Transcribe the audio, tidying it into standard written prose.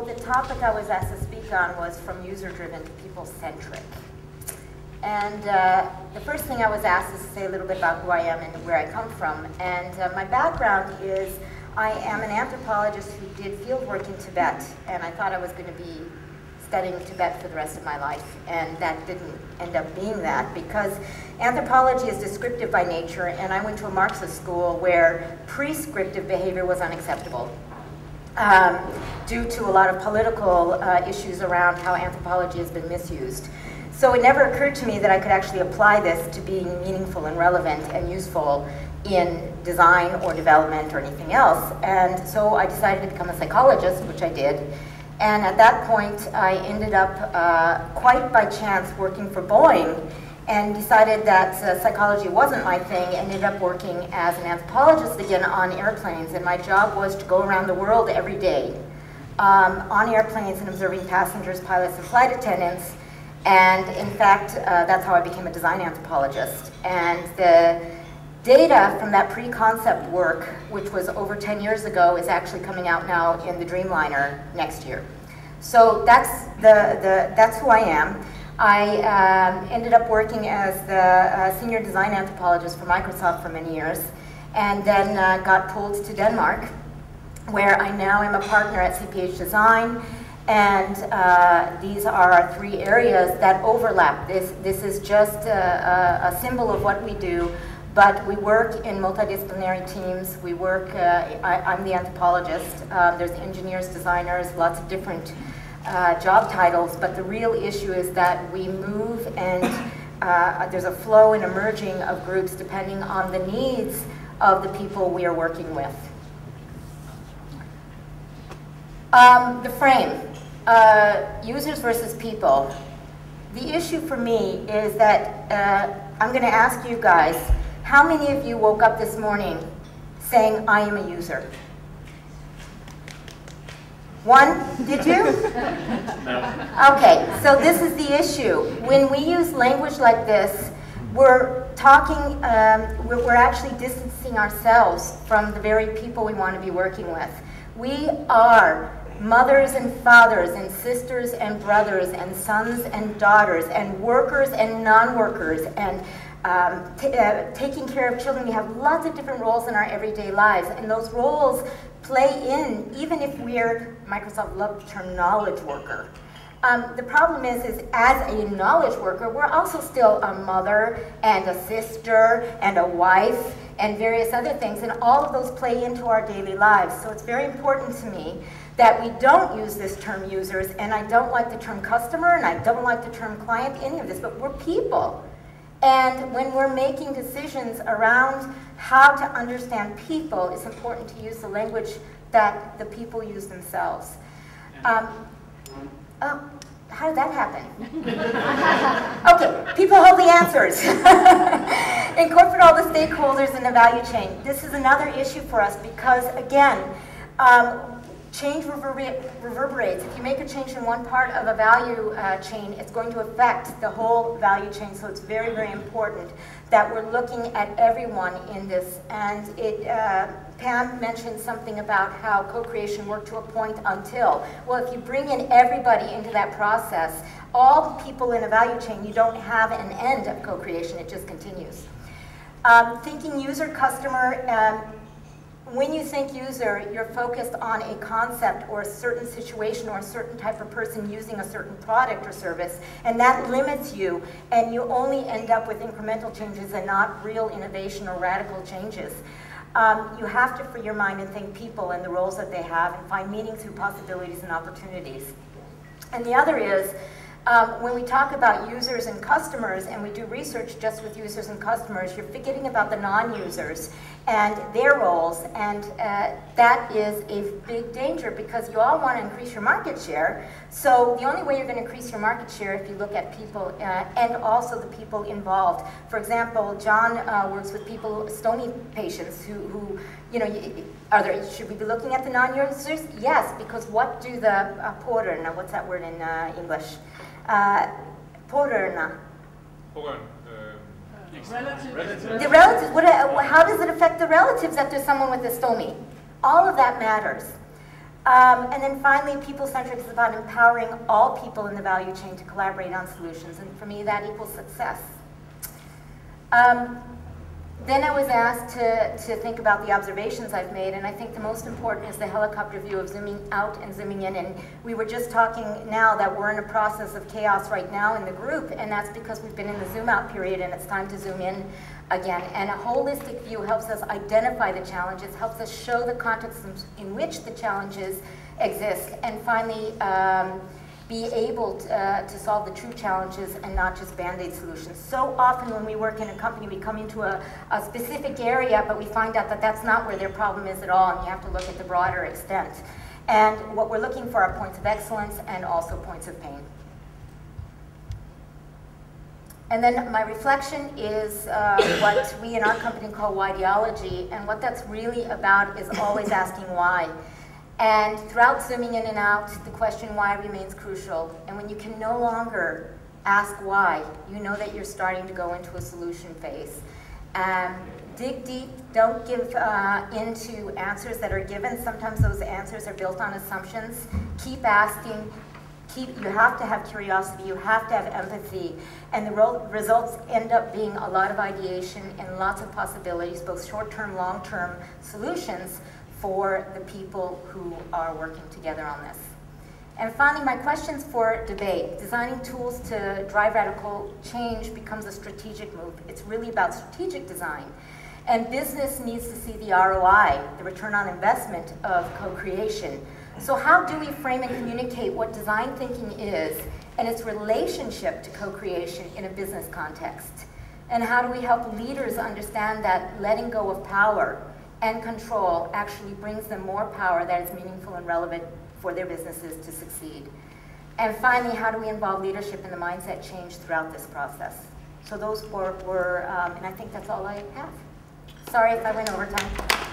the topic I was asked to speak on was from user-driven to people-centric. And the first thing I was asked is to say a little bit about who I am and where I come from. And my background is I am an anthropologist who did field work in Tibet, and I thought I was going to be studying Tibet for the rest of my life, and that didn't end up being that, because anthropology is descriptive by nature, and I went to a Marxist school where prescriptive behavior was unacceptable due to a lot of political issues around how anthropology has been misused. So it never occurred to me that I could actually apply this to being meaningful and relevant and useful in design or development or anything else. And so I decided to become a psychologist, which I did. And at that point, I ended up, quite by chance, working for Boeing, and decided that psychology wasn't my thing, and ended up working as an anthropologist again on airplanes. And my job was to go around the world every day on airplanes and observing passengers, pilots, and flight attendants. And in fact, that's how I became a design anthropologist. And the data from that pre-concept work, which was over 10 years ago, is actually coming out now in the Dreamliner next year. So that's who I am. I ended up working as the senior design anthropologist for Microsoft for many years, and then got pulled to Denmark, where I now am a partner at CPH Design. And these are our three areas that overlap. This is just a symbol of what we do. But we work in multidisciplinary teams. We work, I'm the anthropologist. There's engineers, designers, lots of different job titles. But the real issue is that we move, and there's a flow and emerging of groups depending on the needs of the people we are working with. The frame, users versus people. The issue for me is that I'm going to ask you guys, how many of you woke up this morning saying, I am a user? One? Did you? No. Okay, so this is the issue. When we use language like this, we're talking, we're actually distancing ourselves from the very people we want to be working with. We are mothers and fathers and sisters and brothers and sons and daughters and workers and non-workers and taking care of children. We have lots of different roles in our everyday lives, and those roles play in, even if we're, Microsoft loves the term knowledge worker. The problem is as a knowledge worker, we're also still a mother and a sister and a wife and various other things, and all of those play into our daily lives. So it's very important to me that we don't use this term users, and I don't like the term customer, and I don't like the term client, any of this, but we're people. And when we're making decisions around how to understand people, it's important to use the language that the people use themselves. Oh, how did that happen? Okay, people hold the answers. Incorporate all the stakeholders in the value chain. This is another issue for us because, again, change reverberates. If you make a change in one part of a value chain, it's going to affect the whole value chain. So it's very, very important that we're looking at everyone in this. And Pam mentioned something about how co-creation worked to a point until. Well, if you bring in everybody into that process, all the people in a value chain, you don't have an end of co-creation. It just continues. Thinking user, customer, when you think user, you're focused on a concept or a certain situation or a certain type of person using a certain product or service, and that limits you, and you only end up with incremental changes and not real innovation or radical changes. You have to free your mind and think people and the roles that they have and find meaning through possibilities and opportunities. And the other is, when we talk about users and customers, and we do research just with users and customers, you're forgetting about the non-users and their roles, and that is a big danger because you all want to increase your market share. So the only way you're going to increase your market share if you look at people and also the people involved. For example, John works with people, STOMI patients who you know, should we be looking at the non-users? Yes, because what do the pårørende, what's that word in English? Pårørende. Relatives. The relatives, how does it affect the relatives that there's someone with a STOMI? All of that matters. And then finally, people-centric is about empowering all people in the value chain to collaborate on solutions. And for me, that equals success. Then I was asked to think about the observations I've made, and I think the most important is the helicopter view of zooming out and zooming in. And we were just talking now that we're in a process of chaos right now in the group, and that's because we've been in the zoom out period and it's time to zoom in again. And a holistic view helps us identify the challenges, helps us show the context in which the challenges exist, and finally, be able to solve the true challenges and not just band-aid solutions. So often when we work in a company, we come into a specific area, but we find out that that's not where their problem is at all, and you have to look at the broader extent. And what we're looking for are points of excellence and also points of pain. And then my reflection is what we in our company call whydeology, and what that's really about is always asking why. And throughout zooming in and out, the question why remains crucial. And when you can no longer ask why, you know that you're starting to go into a solution phase. Dig deep, don't give into answers that are given. Sometimes those answers are built on assumptions. Keep asking. You have to have curiosity, you have to have empathy, and the results end up being a lot of ideation and lots of possibilities, both short-term, long-term solutions for the people who are working together on this. And finally, my questions for debate. Designing tools to drive radical change becomes a strategic move. It's really about strategic design. And business needs to see the ROI, the return on investment of co-creation. So how do we frame and communicate what design thinking is and its relationship to co-creation in a business context? And how do we help leaders understand that letting go of power and control actually brings them more power that is meaningful and relevant for their businesses to succeed? And finally, how do we involve leadership in the mindset change throughout this process? So those were and I think that's all I have. Sorry if I went over time.